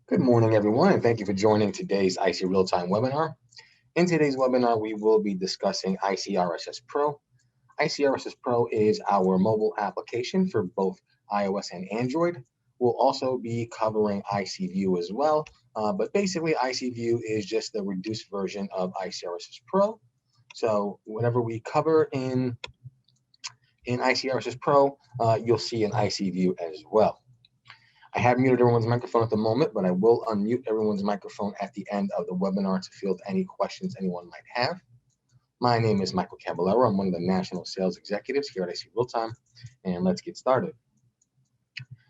Good morning, everyone, and thank you for joining today's IC Realtime webinar. In today's webinar, we will be discussing ICRSS Pro. ICRSS Pro is our mobile application for both iOS and Android. We'll also be covering ICView as well, but basically ICView is just the reduced version of ICRSS Pro. So whenever we cover in ICRSS Pro, you'll see an ICView as well. I have muted everyone's microphone at the moment, but I will unmute everyone's microphone at the end of the webinar to field any questions anyone might have. My name is Michael Caballero. I'm one of the national sales executives here at IC Realtime, and let's get started.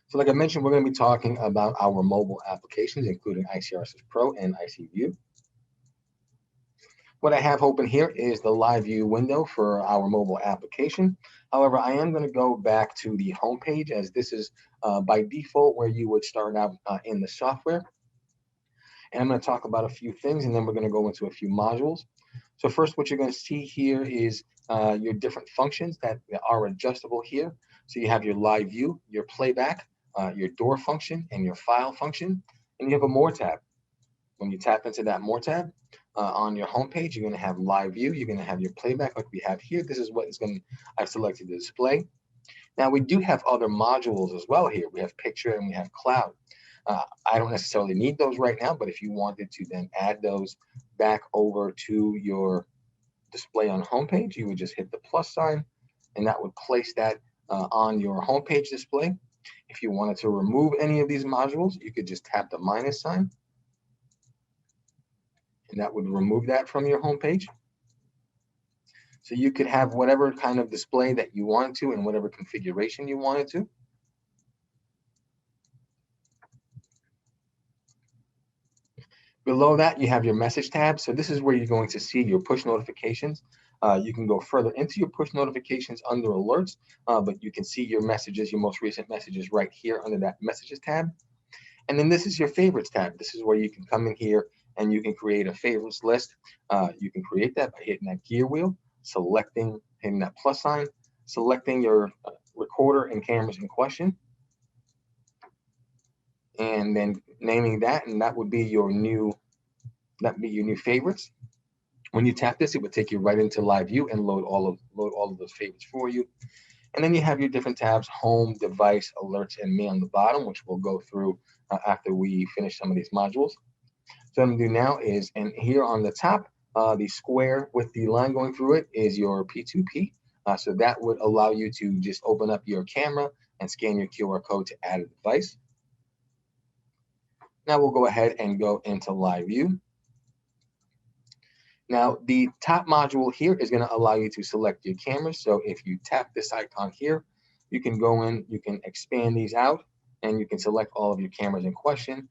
So like I mentioned, we're going to be talking about our mobile applications, including ICRSS Pro and ICView. What I have open here is the live view window for our mobile application. However, I am going to go back to the home page, as this is by default where you would start out in the software. And I'm going to talk about a few things, and then we're going to go into a few modules. So first, what you're going to see here is your different functions that are adjustable here. So you have your live view, your playback, your door function, and your file function. And you have a more tab. When you tap into that more tab on your home page, you're going to have live view. You're going to have your playback like we have here. This is what I've selected to display. Now we do have other modules as well here. We have picture and we have cloud. I don't necessarily need those right now, but if you wanted to then add those back over to your display on homepage, you would just hit the plus sign, and that would place that on your homepage display. If you wanted to remove any of these modules, you could just tap the minus sign, and that would remove that from your homepage. So you could have whatever kind of display that you wanted to and whatever configuration you wanted to. Below that, you have your message tab. So this is where you're going to see your push notifications. You can go further into your push notifications under alerts, but you can see your messages, your most recent messages right here under that messages tab. And then this is your favorites tab. This is where you can come in here and you can create a favorites list. You can create that by hitting that gear wheel, hitting that plus sign, selecting your recorder and cameras in question, and then naming that, and that would be your new favorites. When you tap this, it would take you right into live view and load all of those favorites for you. And then you have your different tabs: home, device, alerts, and me on the bottom, which we'll go through after we finish some of these modules. So what I'm gonna do now is, and here on the top, the square with the line going through it is your P2P. So that would allow you to just open up your camera and scan your QR code to add a device. Now we'll go ahead and go into live view. Now the top module here is going to allow you to select your cameras. So if you tap this icon here, you can go in, you can expand these out, and you can select all of your cameras in question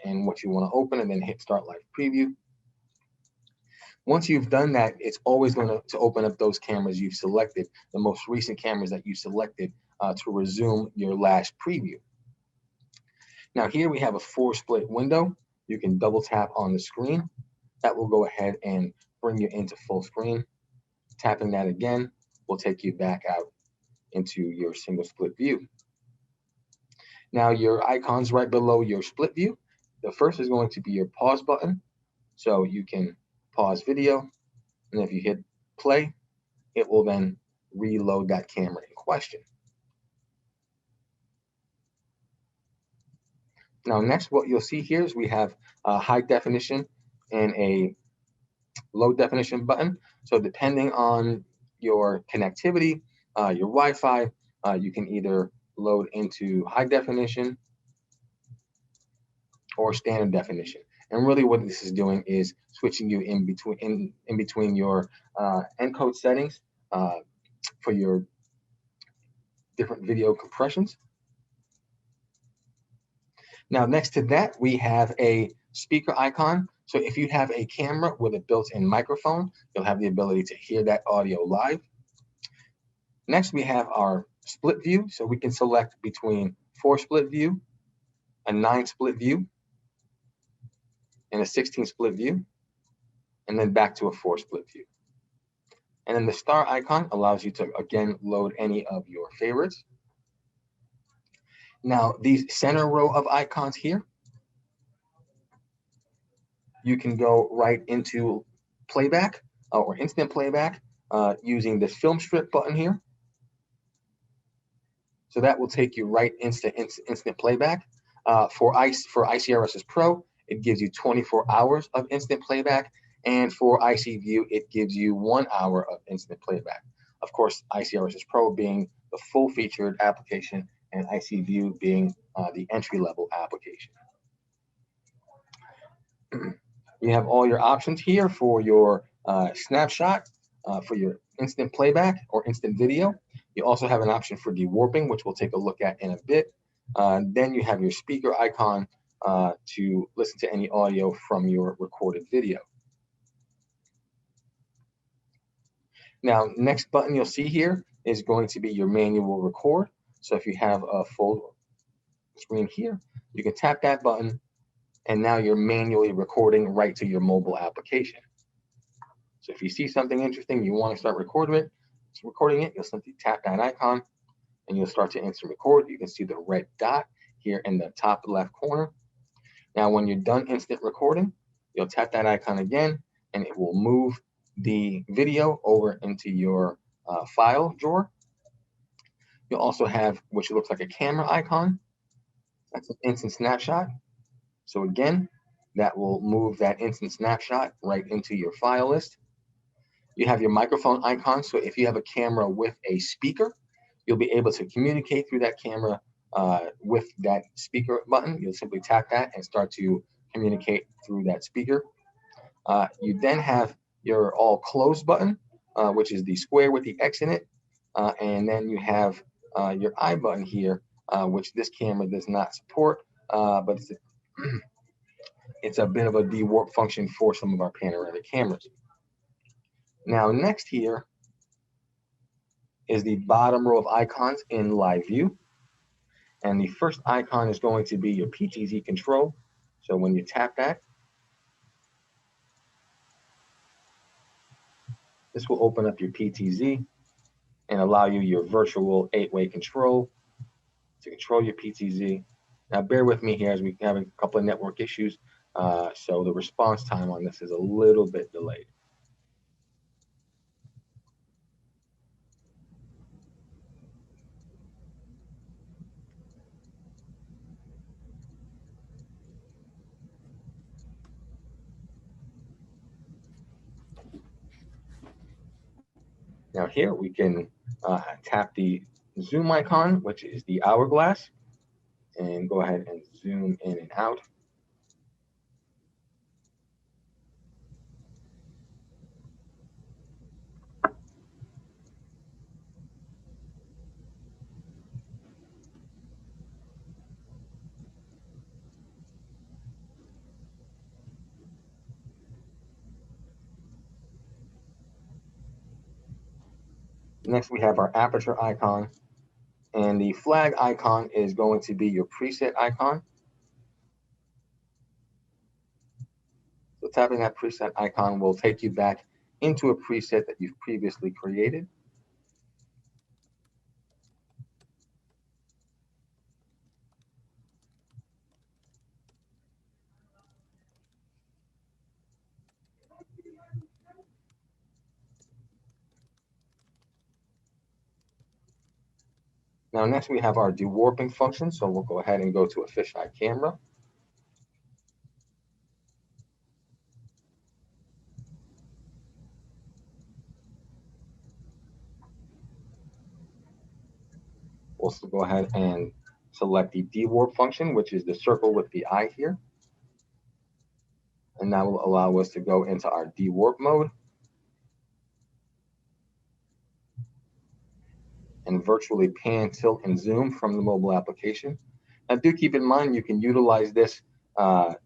and what you want to open, and then hit start live preview. Once you've done that, it's always going to open up those cameras you've selected, the most recent cameras that you selected to resume your last preview. Now here we have a 4-split window. You can double tap on the screen. That will go ahead and bring you into full screen. Tapping that again will take you back out into your single split view. Now your icons right below your split view. The first is going to be your pause button. So you can pause video, and if you hit play, it will then reload that camera in question. Now next, what you'll see here is we have a high definition and a low definition button. So depending on your connectivity, your Wi-Fi, you can either load into high definition or standard definition. And really what this is doing is switching you in between your encode settings for your different video compressions. Now, next to that, we have a speaker icon. So if you have a camera with a built-in microphone, you'll have the ability to hear that audio live. Next, we have our split view. So we can select between 4 split view, a 9 split view, and a 16 split view, and then back to a 4 split view. And then the star icon allows you to, again, load any of your favorites. Now, these center row of icons here, you can go right into playback or instant playback using this film strip button here. So that will take you right instant playback. For ICRSS Pro, it gives you 24 hours of instant playback, and for ICView, it gives you 1 hour of instant playback. Of course, ICRSS Pro being the full-featured application, and ICView being the entry-level application. You have all your options here for your snapshot, for your instant playback or instant video. You also have an option for dewarping, which we'll take a look at in a bit. Then you have your speaker icon to listen to any audio from your recorded video. Now, next button you'll see here is going to be your manual record. So if you have a full screen here, you can tap that button, and now you're manually recording right to your mobile application. So if you see something interesting, you want to start recording it, you'll simply tap that icon, and you'll start to instant record. You can see the red dot here in the top left corner. Now, when you're done instant recording, you'll tap that icon again, and it will move the video over into your file drawer. You'll also have what looks like a camera icon. That's an instant snapshot. So again, that will move that instant snapshot right into your file list. You have your microphone icon. So if you have a camera with a speaker, you'll be able to communicate through that camera with that speaker button. You'll simply tap that and start to communicate through that speaker. You then have your all closed button, which is the square with the X in it. And then you have your I button here, which this camera does not support, but it's a bit of a dewarp function for some of our panoramic cameras. Now, next here is the bottom row of icons in live view. And the first icon is going to be your Ptz Control. So when you tap that, this will open up your Ptz and allow you your virtual 8-way control to control your Ptz. Now, bear with me here as we have a couple of network issues. So the response time on this is a little bit delayed. Now here we can tap the zoom icon, which is the hourglass, and go ahead and zoom in and out. Next, we have our aperture icon, and the flag icon is going to be your preset icon. So tapping that preset icon will take you back into a preset that you've previously created. Now, next we have our dewarping function. So we'll go ahead and go to a fisheye camera. We'll also go ahead and select the dewarp function, which is the circle with the eye here. And that will allow us to go into our dewarp mode and virtually pan, tilt, and zoom from the mobile application. Now, do keep in mind you can utilize this not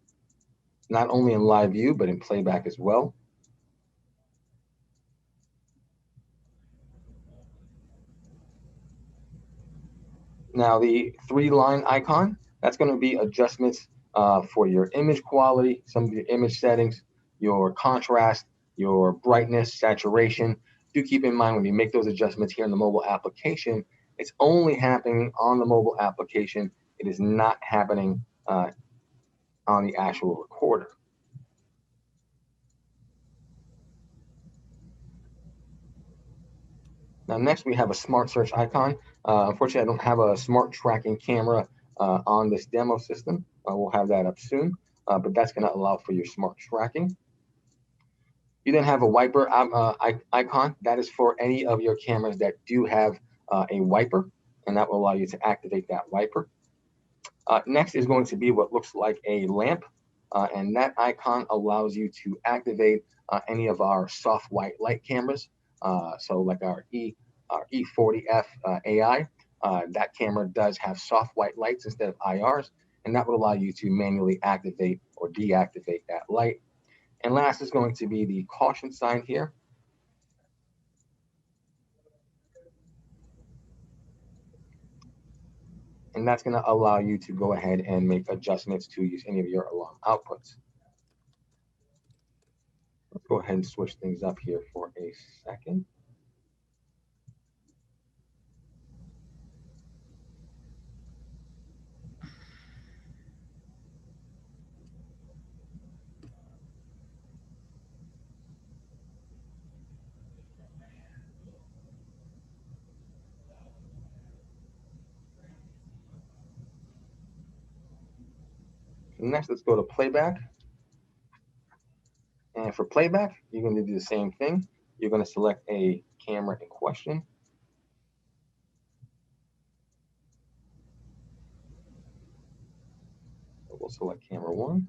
only in live view, but in playback as well. Now, the 3-line icon, that's going to be adjustments for your image quality, some of your image settings, your contrast, your brightness, saturation. Do keep in mind when you make those adjustments here in the mobile application, it's only happening on the mobile application. It is not happening on the actual recorder. Now, next we have a smart search icon. Unfortunately, I don't have a smart tracking camera on this demo system. We'll have that up soon, but that's going to allow for your smart tracking. You then have a wiper icon. That is for any of your cameras that do have a wiper, and that will allow you to activate that wiper. Next is going to be what looks like a lamp, and that icon allows you to activate any of our soft white light cameras. So like our E40F AI, that camera does have soft white lights instead of IRs, and that would allow you to manually activate or deactivate that light. And last is going to be the caution sign here. And that's going to allow you to go ahead and make adjustments to use any of your alarm outputs. Let's go ahead and switch things up here for a second. Next, let's go to Playback. And for Playback, you're going to do the same thing. You're going to select a camera in question. So we'll select camera 1.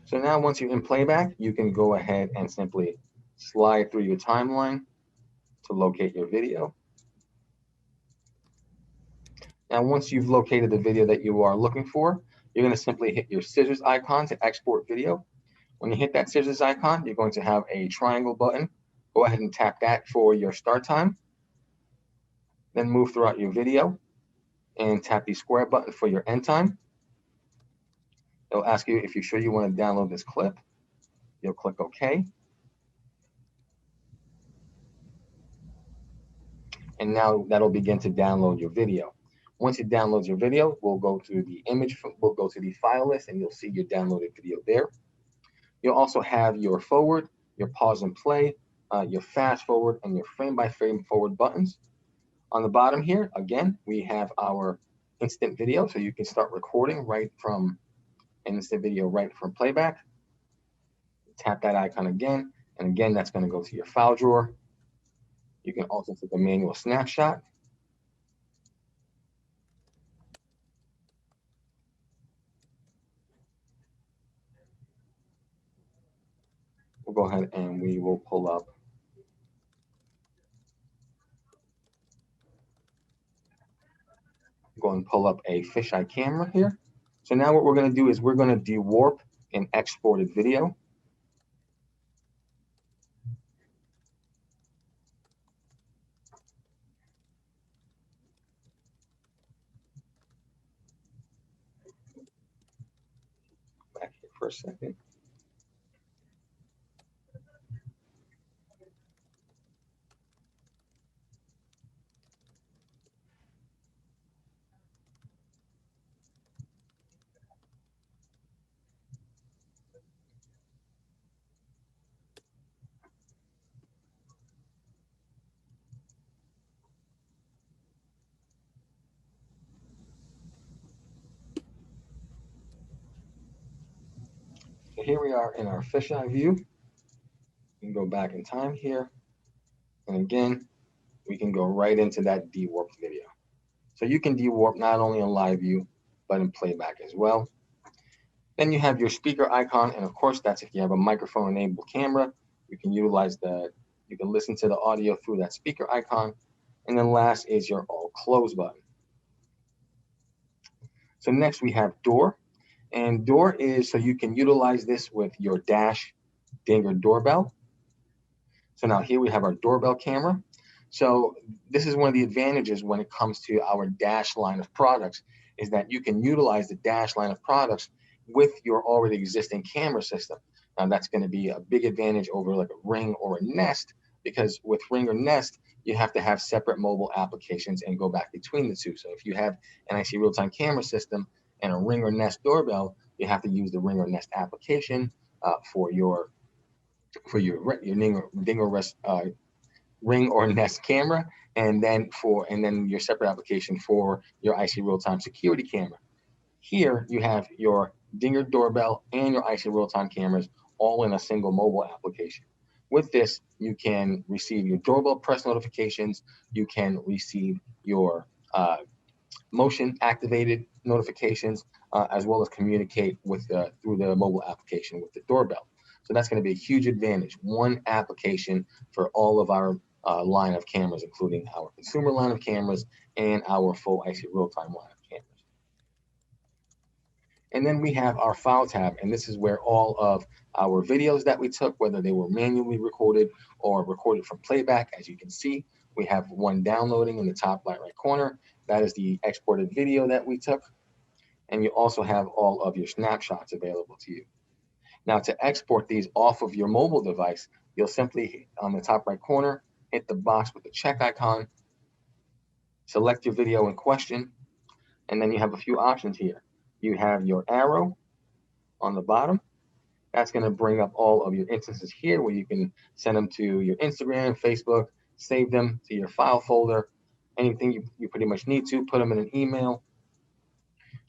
So now once you're in Playback, you can go ahead and simply slide through your timeline to locate your video. Now, once you've located the video that you are looking for, you're going to simply hit your scissors icon to export video. When you hit that scissors icon, you're going to have a triangle button. Go ahead and tap that for your start time. Then move throughout your video and tap the square button for your end time. It'll ask you if you're sure you want to download this clip. You'll click OK. And now that'll begin to download your video. Once it downloads your video, we'll go to the file list, and you'll see your downloaded video there. You'll also have your forward, your pause and play, your fast forward, and your frame-by-frame forward buttons. On the bottom here, again, we have our instant video, so you can start recording right from an instant video right from Playback. Tap that icon again, and again, that's going to go to your file drawer. You can also take a manual snapshot. We'll go ahead and we will pull up a fisheye camera here. So now what we're going to do is we're going to de-warp an exported video. Back here for a second. So here we are in our fisheye view. We can go back in time here. And again, we can go right into that de-warped video. So you can de-warp not only in live view, but in Playback as well. Then you have your speaker icon. And of course, that's if you have a microphone enabled camera, you can utilize you can listen to the audio through that speaker icon. And then last is your all close button. So next we have door. And door is so you can utilize this with your Dash, Ding, or Doorbell. So now here we have our doorbell camera. So this is one of the advantages when it comes to our Dash line of products, is that you can utilize the Dash line of products with your already existing camera system. Now that's going to be a big advantage over like a Ring or a Nest, because with Ring or Nest, you have to have separate mobile applications and go back between the two. So if you have an IC Realtime camera system and a Ring or Nest doorbell, you have to use the Ring or Nest application for your Ring or Nest camera, and then your separate application for your IC Realtime security camera. Here you have your Dinger doorbell and your IC Realtime cameras all in a single mobile application. With this, you can receive your doorbell press notifications. You can receive your motion activated notifications, as well as communicate with through the mobile application with the doorbell. So that's going to be a huge advantage. One application for all of our line of cameras, including our consumer line of cameras and our full IC Realtime line of cameras. And then we have our file tab, and this is where all of our videos that we took, whether they were manually recorded or recorded from Playback, as you can see, we have one downloading in the top right corner. That is the exported video that we took. And you also have all of your snapshots available to you. Now, to export these off of your mobile device, you'll simply, on the top right corner, hit the box with the check icon, select your video in question, and then you have a few options here. You have your arrow on the bottom. That's going to bring up all of your instances here where you can send them to your Instagram, Facebook, save them to your file folder, anything you pretty much need to, put them in an email.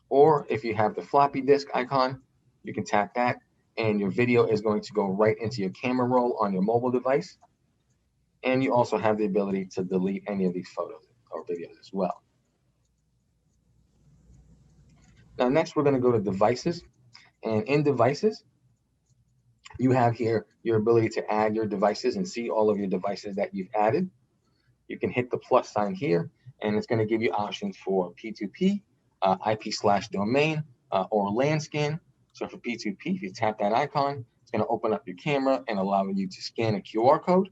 Or if you have the floppy disk icon, you can tap that and your video is going to go right into your camera roll on your mobile device. And you also have the ability to delete any of these photos or videos as well. Now, next we're going to go to devices. And in devices, you have here your ability to add your devices and see all of your devices that you've added. You can hit the plus sign here, and it's going to give you options for P2P, IP/domain, or Lanscan. So for P2P, if you tap that icon, it's going to open up your camera and allow you to scan a QR code.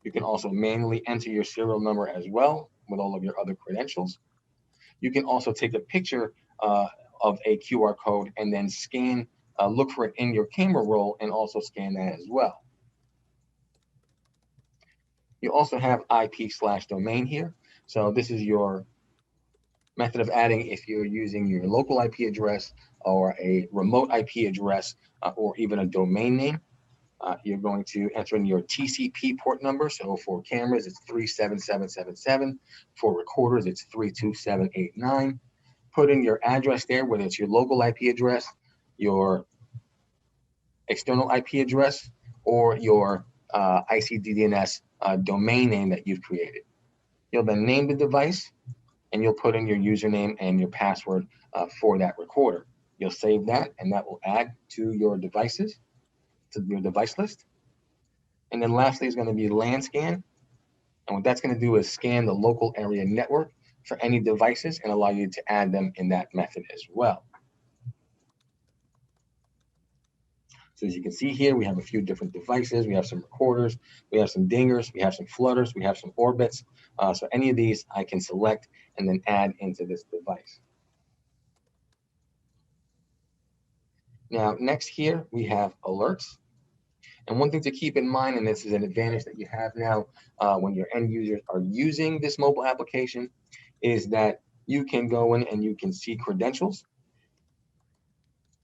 You can also manually enter your serial number as well with all of your other credentials. You can also take a picture of a QR code and then scan, look for it in your camera roll and also scan that as well. You also have IP/domain here. So this is your method of adding if you're using your local IP address or a remote IP address or even a domain name. You're going to enter in your TCP port number. So for cameras, it's 37777. For recorders, it's 32789. Put in your address there, whether it's your local IP address, your external IP address, or your ICDNS domain name that you've created. You'll then name the device, and you'll put in your username and your password for that recorder. You'll save that, and that will add to your devices, to your device list. And then lastly is going to be Lanscan. And what that's going to do is scan the local area network for any devices and allow you to add them in that method as well. So as you can see here, we have a few different devices. We have some recorders, we have some dingers, we have some flutters, we have some orbits. So any of these I can select and then add into this device. Now, next here, we have alerts. And one thing to keep in mind, and this is an advantage that you have now when your end users are using this mobile application, is that you can go in and you can see credentials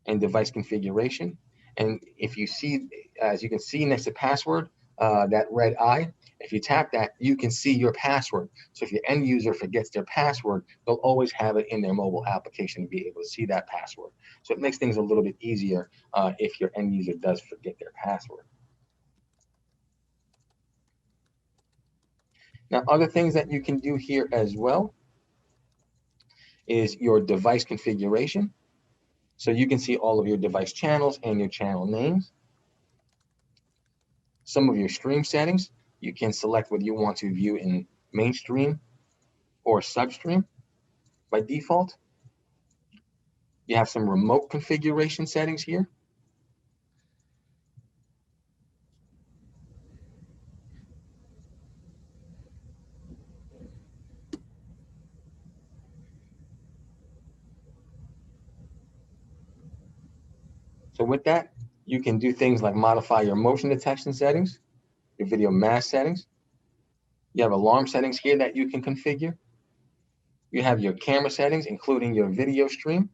and device configuration. And if you see, as you can see next to password, that red eye, if you tap that, you can see your password. So if your end user forgets their password, they'll always have it in their mobile application to be able to see that password. So it makes things a little bit easier if your end user does forget their password. Now, other things that you can do here as well is your device configuration. So you can see all of your device channels and your channel names. Some of your stream settings, you can select whether you want to view in mainstream or substream by default. You have some remote configuration settings here. So with that, you can do things like modify your motion detection settings, your video mask settings. You have alarm settings here that you can configure. You have your camera settings, including your video stream.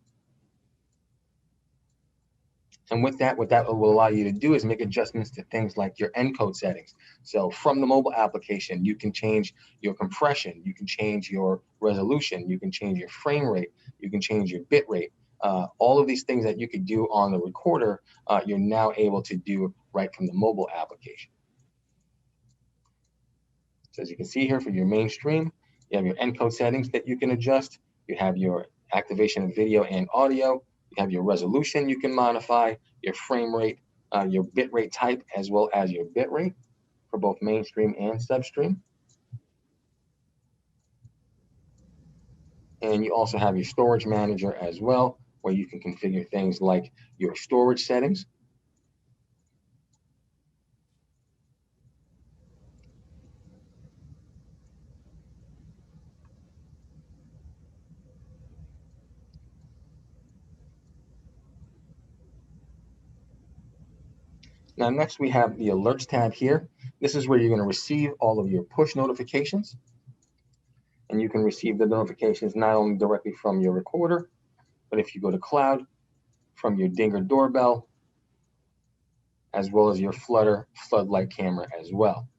And with that, what that will allow you to do is make adjustments to things like your encode settings. So from the mobile application, you can change your compression, you can change your resolution, you can change your frame rate, you can change your bit rate. All of these things that you could do on the recorder, you're now able to do right from the mobile application. So as you can see here for your mainstream, you have your encode settings that you can adjust. You have your activation of video and audio. You have your resolution you can modify, your frame rate, your bit rate type, as well as your bit rate for both mainstream and substream. And you also have your storage manager as well, where you can configure things like your storage settings. Now, next we have the alerts tab here. This is where you're going to receive all of your push notifications. And you can receive the notifications not only directly from your recorder, but if you go to cloud, from your Dinger doorbell, as well as your floodlight camera as well.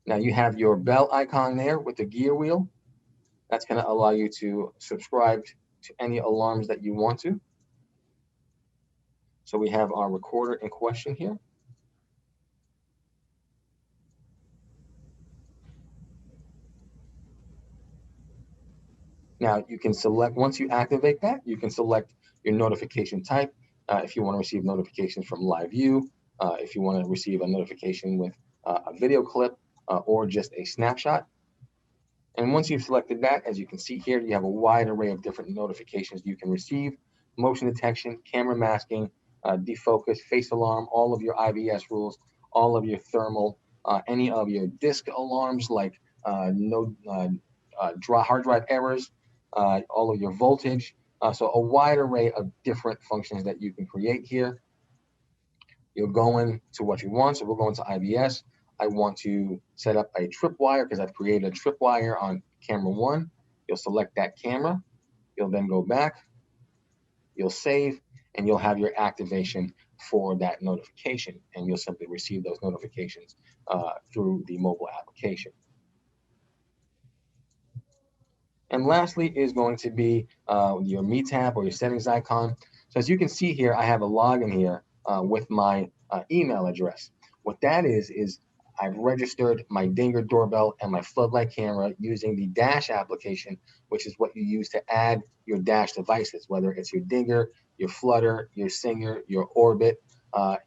Now you have your bell icon there with the gear wheel. That's going to allow you to subscribe to any alarms that you want to. So we have our recorder in question here. Now you can select, once you activate that, you can select your notification type. If you want to receive notifications from live view, if you want to receive a notification with a video clip or just a snapshot. And once you've selected that, as you can see here, you have a wide array of different notifications you can receive: motion detection, camera masking, defocus, face alarm, all of your IVS rules, all of your thermal, any of your disk alarms like hard drive errors, all of your voltage. So a wide array of different functions that you can create here. You'll go into what you want. So we'll go into IVS. I want to set up a tripwire because I've created a tripwire on camera 1. You'll select that camera. You'll then go back. You'll save, and you'll have your activation for that notification. And you'll simply receive those notifications through the mobile application. And lastly is going to be your Me tab or your settings icon. So as you can see here, I have a login here with my email address. What that is I've registered my Dinger doorbell and my floodlight camera using the Dash application, which is what you use to add your Dash devices, whether it's your Dinger, your Flutter, your Singer, your Orbit.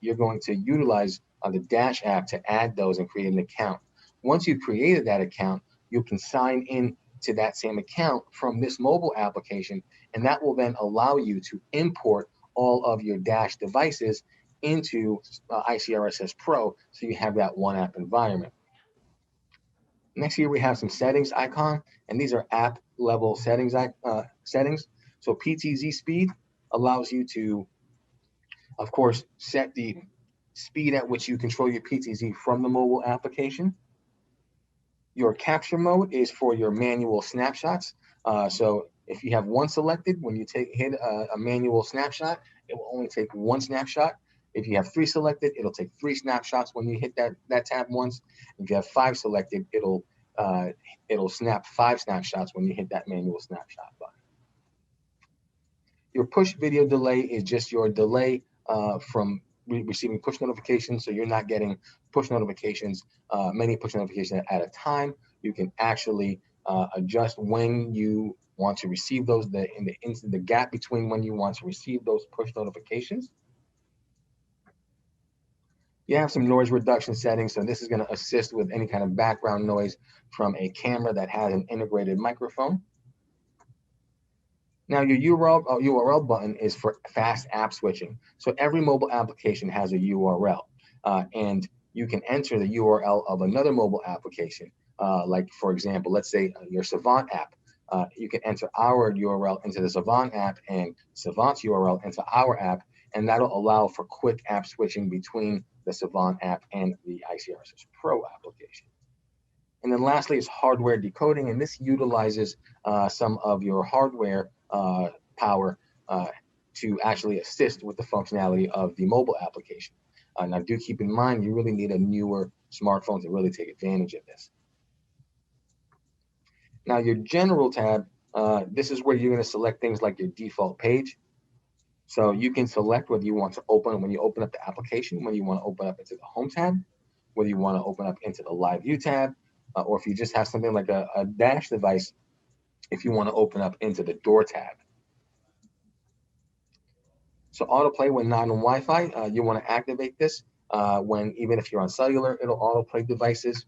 You're going to utilize the Dash app to add those and create an account. Once you've created that account, you can sign in to that same account from this mobile application, and that will then allow you to import all of your Dash devices into ICRSS Pro, so you have that one app environment. Next here we have some settings icon, and these are app level settings. So Ptz speed allows you to, of course, set the speed at which you control your Ptz from the mobile application. Your capture mode is for your manual snapshots. So if you have one selected, when you hit a manual snapshot, it will only take one snapshot. If you have 3 selected, it'll take 3 snapshots when you hit that tab once. If you have 5 selected, it'll snap 5 snapshots when you hit that manual snapshot button. Your push video delay is just your delay from receiving push notifications, so you're not getting push notifications, many push notifications at a time. You can actually adjust when you want to receive those, the gap between when you want to receive those push notifications. You have some noise reduction settings, so this is going to assist with any kind of background noise from a camera that has an integrated microphone. Now your URL button is for fast app switching. So every mobile application has a URL, and you can enter the URL of another mobile application. Like for example, let's say your Savant app. You can enter our URL into the Savant app and Savant's URL into our app, and that'll allow for quick app switching between the Savant app and the ICRSS Pro application. And then lastly is hardware decoding, and this utilizes some of your hardware power to actually assist with the functionality of the mobile application. Now, do keep in mind, you really need a newer smartphone to really take advantage of this. Now, your general tab, this is where you're going to select things like your default page. So you can select whether you want to open, when you open up the application, whether you want to open up into the home tab, whether you want to open up into the live view tab, or if you just have something like a dash device, if you want to open up into the door tab. So autoplay when not on Wi-Fi, you want to activate this when, even if you're on cellular, it'll autoplay devices.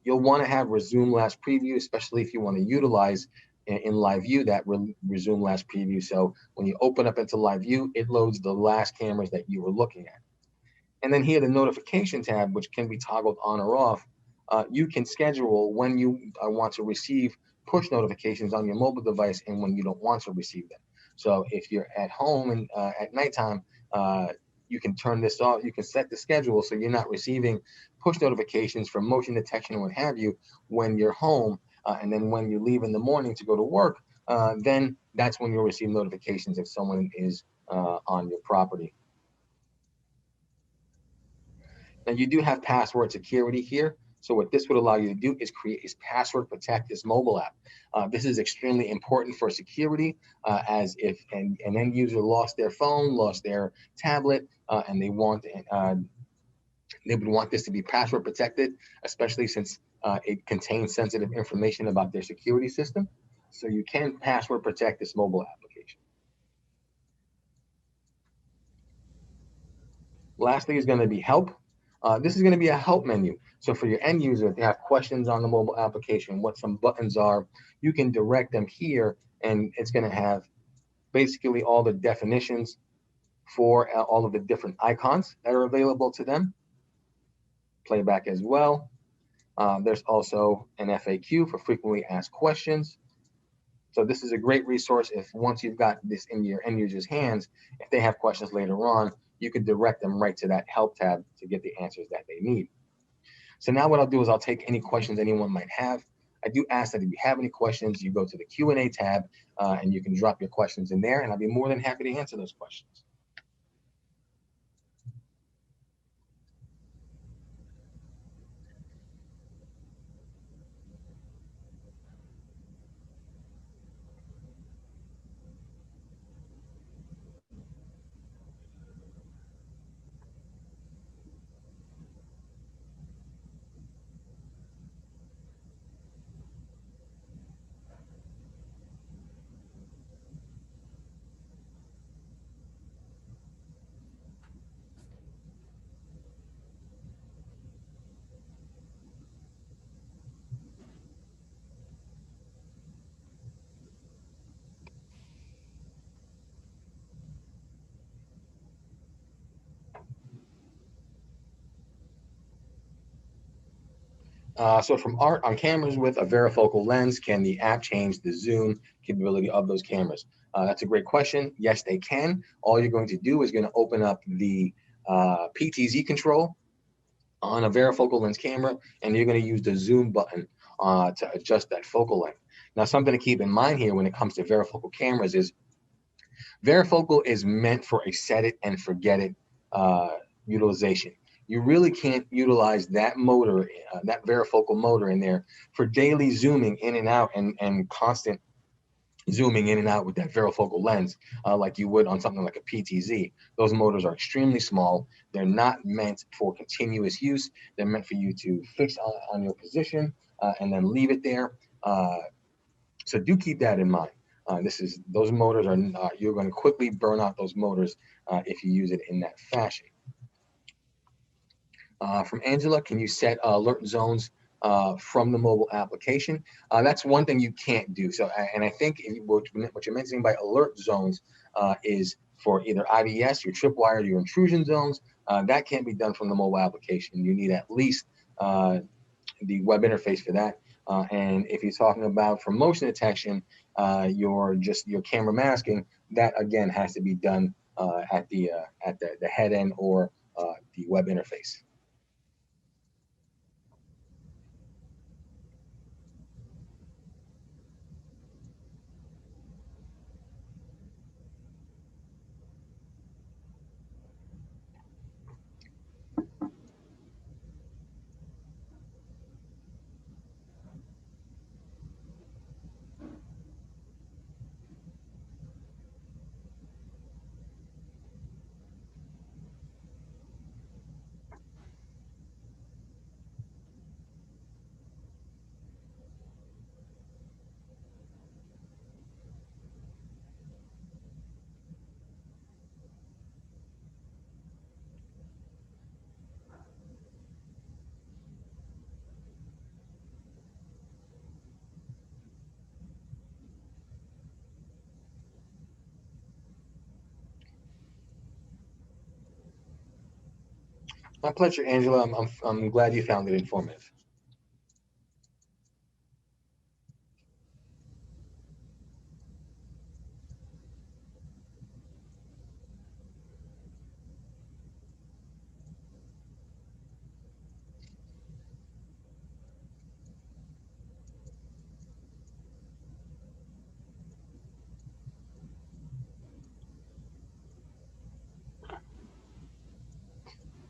You'll want to have resume last preview, especially if you want to utilize in live view that resume last preview. So when you open up into live view, it loads the last cameras that you were looking at. And then here, the notification tab, which can be toggled on or off. You can schedule when you want to receive push notifications on your mobile device and when you don't want to receive them. So if you're at home and at nighttime, you can turn this off. You can set the schedule so you're not receiving push notifications for motion detection and what have you when you're home. And then when you leave in the morning to go to work, then that's when you'll receive notifications if someone is on your property. Now, you do have password security here. So what this would allow you to do is password protect this mobile app. This is extremely important for security, as if an end user lost their phone, lost their tablet, and they would want this to be password protected, especially since it contains sensitive information about their security system. So you can password protect this mobile application. Lastly is going to be help. This is going to be a help menu. So for your end user, if they have questions on the mobile application, what some buttons are, you can direct them here, and it's going to have basically all the definitions for all of the different icons that are available to them. Playback as well. There's also an FAQ for frequently asked questions. So this is a great resource if once you've got this in your end user's hands, if they have questions later on, you can direct them right to that help tab to get the answers that they need. So now what I'll do is I'll take any questions anyone might have. I do ask that if you have any questions, you go to the Q&A tab and you can drop your questions in there, and I'll be more than happy to answer those questions. So from art on cameras with a varifocal lens, can the app change the zoom capability of those cameras? That's a great question. Yes, they can. All you're going to do is going to open up the Ptz Control on a varifocal lens camera, and you're going to use the zoom button to adjust that focal length. Now, something to keep in mind here when it comes to varifocal cameras is varifocal is meant for a set it and forget it utilization. You really can't utilize that motor, that varifocal motor in there for daily zooming in and out and constant zooming in and out with that varifocal lens like you would on something like a PTZ. Those motors are extremely small. They're not meant for continuous use. They're meant for you to fix on your position and then leave it there. So do keep that in mind. Those motors are you're going to quickly burn out those motors if you use it in that fashion. From Angela, can you set alert zones from the mobile application? That's one thing you can't do. So, and I think what you're mentioning by alert zones is for either IDS, your tripwire, your intrusion zones. That can't be done from the mobile application. You need at least the web interface for that. And if you're talking about for motion detection, your camera masking, that again has to be done at the head end or the web interface. My pleasure, Angela. I'm glad you found it informative.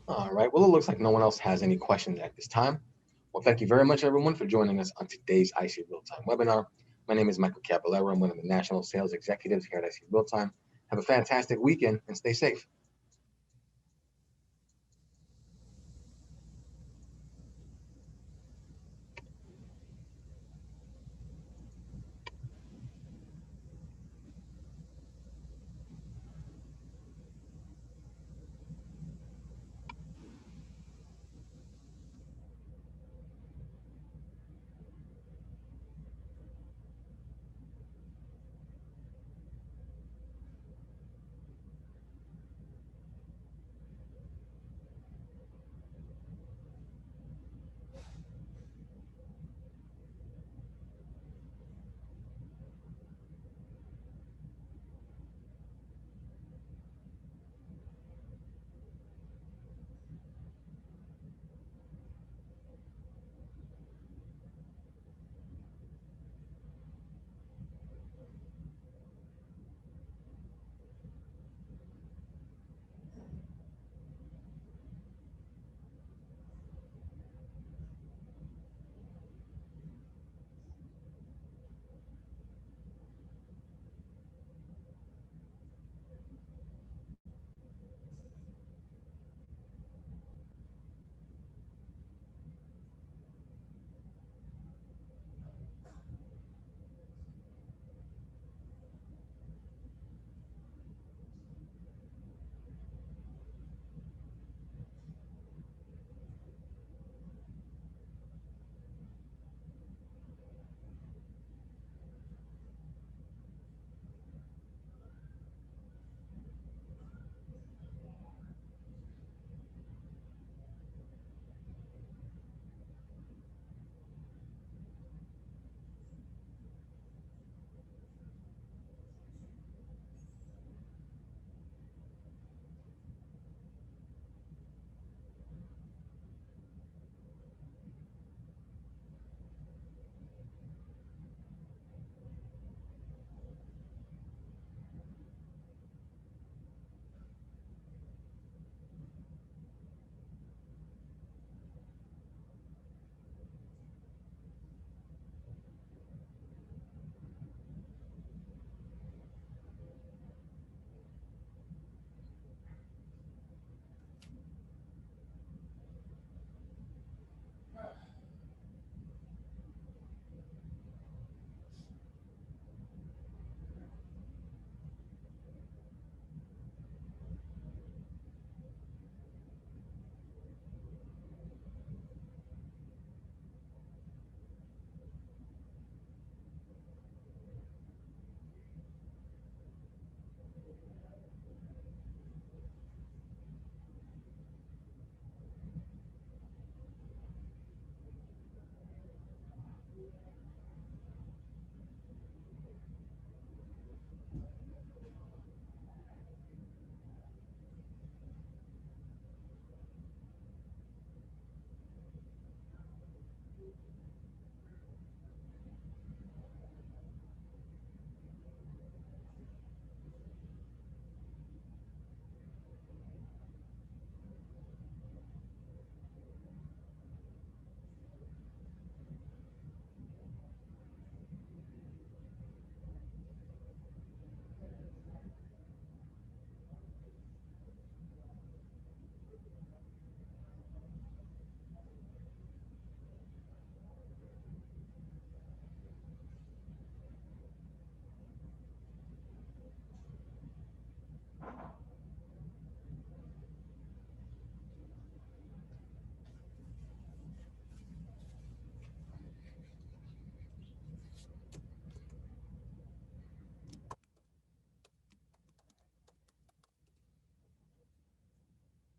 All right. Well, it looks like no one else has any questions at this time. Well, thank you very much, everyone, for joining us on today's IC Realtime webinar. My name is Michael Caballero. I'm one of the National Sales Executives here at IC Realtime. Have a fantastic weekend and stay safe.